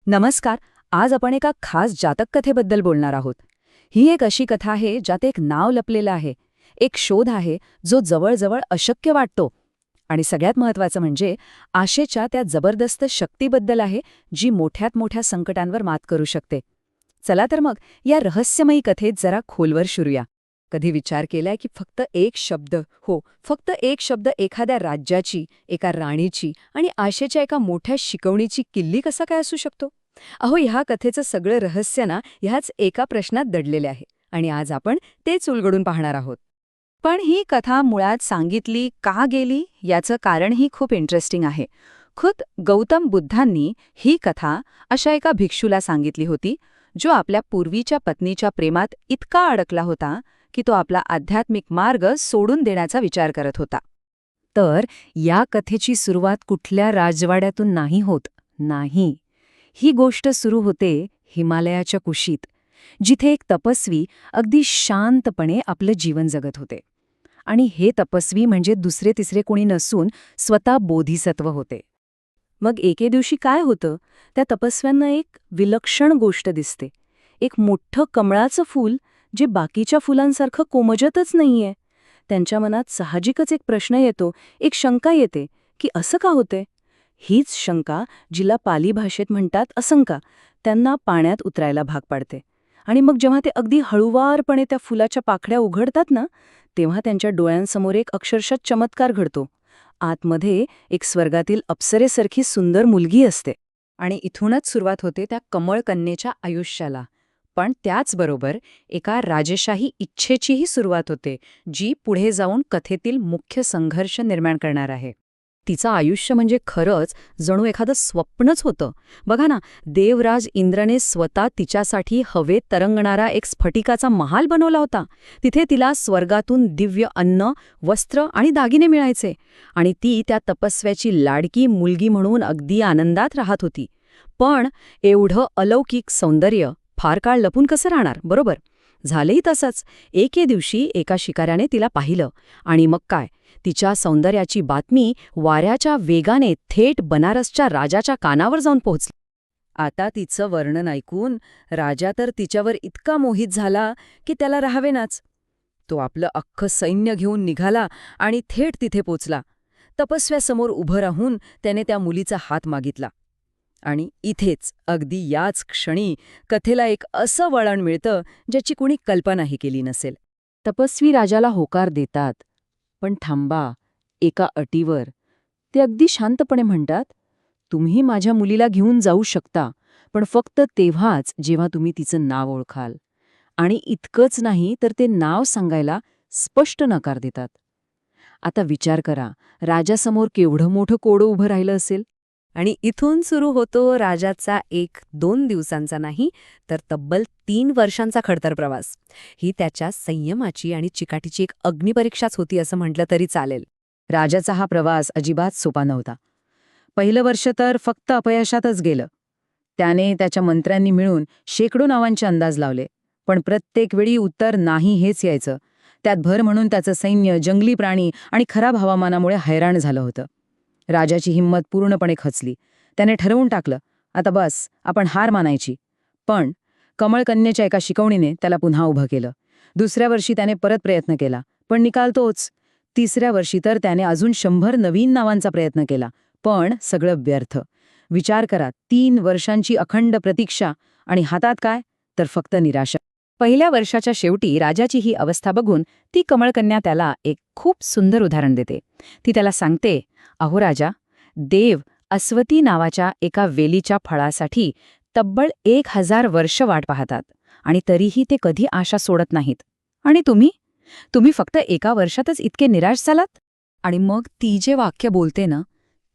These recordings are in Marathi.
नमस्कार. आज आपण एका खास जातक कथेबद्दल बोलणार आहोत. ही एक अशी कथा आहे ज्यात एक नाव लपलेलं आहे, एक शोध आहे जो जवळजवळ अशक्य वाटतो. आणि सगळ्यात महत्त्वाचं म्हणजे आशेच्या त्या जबरदस्त शक्तीबद्दल आहे जी मोठ्यात मोठ्या संकटांवर मात करू शकते. चला तर मग या रहस्यमयी कथेत जरा खोलवर शिरूया. कधी विचार केलाय की फक्त एक शब्द एखाद्या राज्याची, एका राणीची आणि आशेच्या एका मोठ्या शिकवणीची किल्ली कसा काय असू शकतो? अहो, ह्या कथेचं सगळं रहस्य ना ह्याच एका प्रश्नात दडलेले आहे आणि आज आपण तेच उलगडून पाहणार आहोत. पण ही कथा मुळात सांगितली का गेली याचं कारणही खूप इंटरेस्टिंग आहे. खुद गौतम बुद्धांनी ही कथा अशा एका भिक्षूला सांगितली होती जो आपल्या पूर्वीच्या पत्नीच्या प्रेमात इतका अडकला होता की तो आपला आध्यात्मिक मार्ग सोडून देण्याचा विचार करत होता. तर या कथेची सुरुवात कुठल्या राजवाड्यातून नाही होत, नाही. ही गोष्ट सुरू होते हिमालयाच्या कुशीत, जिथे एक तपस्वी अगदी शांतपणे आपलं जीवन जगत होते. आणि हे तपस्वी म्हणजे दुसरे तिसरे कोणी नसून स्वतः बोधिसत्व होते. मग एके दिवशी काय होतं, त्या तपस्व्यांना एक विलक्षण गोष्ट दिसते. एक मोठं कमळाचं फूल जे बाकीच्या फुलांसारखं कोमजतच नाहीये. त्यांच्या मनात साहजिकच एक प्रश्न येतो, एक शंका येते की असं का होते. हीच शंका, जिला पाली भाषेत म्हणतात असंका, त्यांना पाण्यात उतरायला भाग पाडते. आणि मग जेव्हा ते अगदी हळुवारपणे त्या फुलाच्या पाकळ्या उघडतात ना, तेव्हा त्यांच्या डोळ्यांसमोर एक अक्षरशः चमत्कार घडतो. आतमध्ये एक स्वर्गातील अप्सरेसारखी सुंदर मुलगी असते. आणि इथूनच सुरुवात होते त्या कमळ कन्येच्या आयुष्याला. पण त्याचबरोबर एका राजेशाही इच्छेचीही सुरुवात होते, जी पुढे जाऊन कथेतील मुख्य संघर्ष निर्माण करणार आहे. तिचं आयुष्य म्हणजे खरंच जणू एखादं स्वप्नच होतं. बघा ना, देवराज इंद्रने स्वतः तिच्यासाठी हवेत तरंगणारा एक स्फटिकाचा महाल बनवला होता. तिथे तिला स्वर्गातून दिव्य अन्न, वस्त्र आणि दागिने मिळायचे. आणि ती त्या तपस्व्याची लाडकी मुलगी म्हणून अगदी आनंदात राहत होती. पण एवढं अलौकिक सौंदर्य फार काळ लपून कसं राहणार, बरोबर? झालेही तसंच. एके दिवशी एका शिकाऱ्याने तिला पाहिलं आणि मग काय, तिच्या सौंदर्याची बातमी वाऱ्याच्या वेगाने थेट बनारसच्या राजाच्या कानावर जाऊन पोहोचली. आता तिचं वर्णन ऐकून राजा तर तिच्यावर इतका मोहित झाला की त्याला राहावेनाच. तो आपलं अख्खं सैन्य घेऊन निघाला आणि थेट तिथे पोचला. तपस्व्यासमोर उभं राहून त्याने त्या मुलीचा हात मागितला. आणि इथेच, अगदी याच क्षणी, कथेला एक असं वळण मिळतं ज्याची कुणी कल्पनाही केली नसेल. तपस्वी राजाला होकार देतात, पण थांबा, एका अटीवर. ते अगदी शांतपणे म्हणतात, तुम्ही माझ्या मुलीला घेऊन जाऊ शकता, पण फक्त तेव्हाच जेव्हा तुम्ही तिचं नाव ओळखाल. आणि इतकंच नाही तर ते नाव सांगायला स्पष्ट नकार देतात. आता विचार करा, राजासमोर केवढं मोठं कोडं उभं राहिलं असेल. आणि इथून सुरू होतो राजाचा 1-2 दिवसांचा नाही, तर तब्बल 3 वर्षांचा खडतर प्रवास. ही त्याच्या संयमाची आणि चिकाटीची एक अग्निपरीक्षाच होती असं म्हटलं तरी चालेल. राजाचा हा प्रवास अजिबात सोपा नव्हता. पहिलं वर्ष तर फक्त अपयशातच गेलं. त्याने त्याच्या मंत्र्यांनी मिळून शेकडो नावांचे अंदाज लावले, पण प्रत्येक वेळी उत्तर नाही हेच यायचं. त्यात भर म्हणून त्याचं सैन्य, जंगली प्राणी आणि खराब हवामानामुळे हैराण झालं होतं. राजाची हिंमत पूर्णपणे खचली. त्याने ठरवून टाकलं, आता बस, आपण हार मानायची. पण कमळकन्येच्या एका शिकवणीने त्याला पुन्हा उभं केलं. दुसऱ्या वर्षी त्याने परत प्रयत्न केला, पण निकाल तोच. तिसऱ्या वर्षी तर त्याने अजून 100 नवीन नावांचा प्रयत्न केला, पण सगळं व्यर्थ. विचार करा, 3 वर्षांची अखंड प्रतीक्षा आणि हातात काय, तर फक्त निराशा. पहिल्या वर्षाच्या शेवटी राजाची ही अवस्था बघून ती कमळकन्या त्याला एक खूप सुंदर उदाहरण देते. ती त्याला सांगते, अहो राजा, देव अस्वती नावाच्या एका वेलीच्या फळासाठी तब्बल 1000 वर्ष वाट पाहतात आणि तरीही ते कधी आशा सोडत नाहीत. आणि तुम्ही फक्त एका वर्षातच इतके निराश झालात. आणि मग ती जे वाक्य बोलते ना,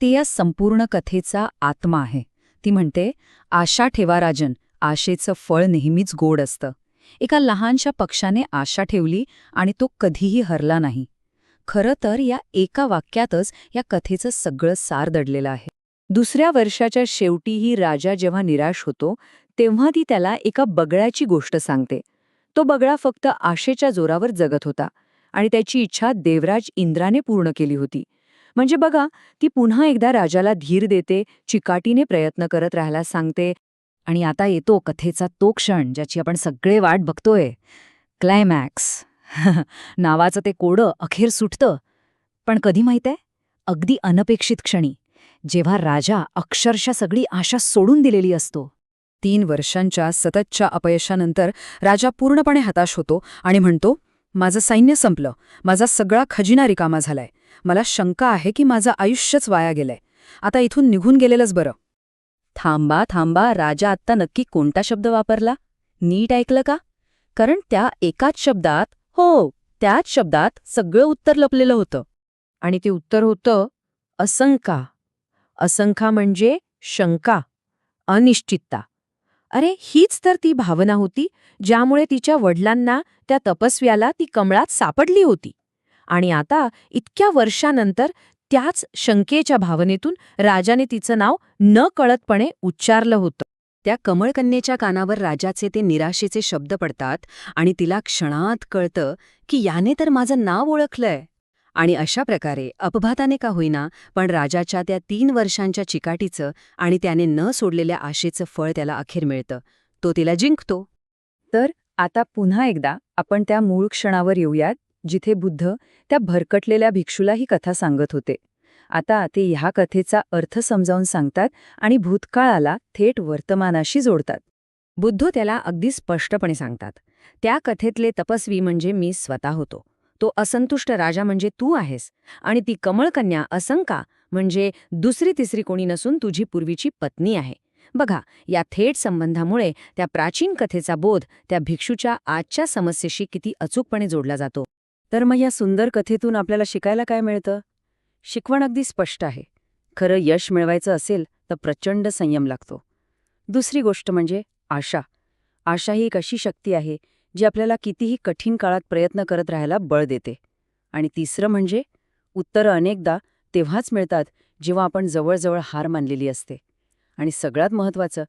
ते या संपूर्ण कथेचा आत्मा आहे. ती म्हणते, आशा ठेवा राजन, आशेचं फळ नेहमीच गोड असतं. एका लहानशा पक्षाने आशा ठेवली आणि तो कधीही हरला नाही. खरं तर या एका वाक्यातच या कथेचं सगळं सार दडलेलं आहे. दुसऱ्या वर्षाच्या शेवटीही राजा जेव्हा निराश होतो, तेव्हा ती त्याला एका बगळ्याची गोष्ट सांगते. तो बगळा फक्त आशेच्या जोरावर जगत होता आणि त्याची इच्छा देवराज इंद्राने पूर्ण केली होती. म्हणजे बघा, ती पुन्हा एकदा राजाला धीर देते, चिकाटीने प्रयत्न करत राहायला सांगते आणि आता येतो कथेचा तो क्षण ज्याची आपण सगळे वाट बघतोय, क्लायमॅक्स. नावाचं ते कोडं अखेर सुटतं. पण कधी माहितीये? अगदी अनपेक्षित क्षणी, जेव्हा राजा अक्षरशः सगळी आशा सोडून दिलेली असतो. 3 वर्षांच्या सततच्या अपयशानंतर राजा पूर्णपणे हताश होतो आणि म्हणतो, माझं सैन्य संपलं, माझा सगळा खजिना रिकामा झालाय, मला शंका आहे की माझं आयुष्यच वाया गेलंय, आता इथून निघून गेलेलंच बरं. थांबा थांबा, राजा आत्ता नक्की कोणता शब्द वापरला? नीट ऐकलं का? कारण त्या एकाच शब्दात, हो, त्याच शब्दात सगळं उत्तर लपलेलं होतं. आणि ते उत्तर होतं असंका. असंका म्हणजे शंका, अनिश्चितता. अरे, हीच तर ती भावना होती ज्यामुळे तिच्या वडिलांना, त्या तपस्व्याला ती कमळात सापडली होती. आणि आता इतक्या वर्षानंतर त्याच शंकेच्या भावनेतून राजाने तिचं नाव न कळतपणे उच्चारलं होतं. त्या कमळकन्येच्या कानावर राजाचे ते निराशेचे शब्द पडतात आणि तिला क्षणात कळतं की याने तर माझं नाव ओळखलंय. आणि अशा प्रकारे अपघाताने का होईना, पण राजाच्या त्या 3 वर्षांच्या चिकाटीचं आणि त्याने न सोडलेल्या आशेचं फळ त्याला अखेर मिळतं. तो तिला जिंकतो. तर आता पुन्हा एकदा आपण त्या मूळ क्षणावर येऊयात, जिथे बुद्ध त्या भरकटलेल्या भिक्षूला ही कथा सांगत होते. आता ते ह्या कथेचा अर्थ समजावून सांगतात आणि भूतकाळाला थेट वर्तमानाशी जोडतात. बुद्ध त्याला अगदी स्पष्टपणे सांगतात, त्या कथेतले तपस्वी म्हणजे मी स्वतः होतो, तो असंतुष्ट राजा म्हणजे तू आहेस, आणि ती कमळकन्या असंका म्हणजे दुसरी तिसरी कोणी नसून तुझी पूर्वीची पत्नी आहे. बघा, या थेट संबंधामुळे त्या प्राचीन कथेचा बोध त्या भिक्षूच्या आजच्या समस्येशी किती अचूकपणे जोडला जातो. तर मग या सुंदर कथेतून आपल्याला शिकायला काय मिळतं? शिकवण अगदी स्पष्ट आहे. खरं यश मिळवायचं असेल तर प्रचंड संयम लागतो. दुसरी गोष्ट म्हणजे आशा. आशा ही एक अशी शक्ती आहे जी आपल्याला कितीही कठीण काळात प्रयत्न करत राहायला बळ देते. आणि तिसरं म्हणजे उत्तरं अनेकदा तेव्हाच मिळतात जेव्हा आपण जवळजवळ हार मानलेली असते. आणि सगळ्यात महत्त्वाचं,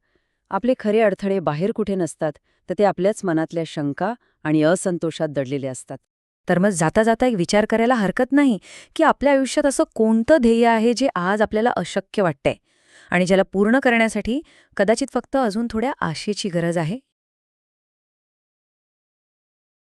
आपले खरे अडथळे बाहेर कुठे नसतात, तर ते आपल्याच मनातल्या शंका आणि असंतोषात दडलेले असतात. तर मग जाता जाता एक विचार करायला हरकत नाही की आपल्या आयुष्यात असं कोणतं ध्येय आहे जे आज आपल्याला अशक्य वाटतंय आणि ज्याला पूर्ण करण्यासाठी कदाचित फक्त अजून थोड्या आशेची गरज आहे.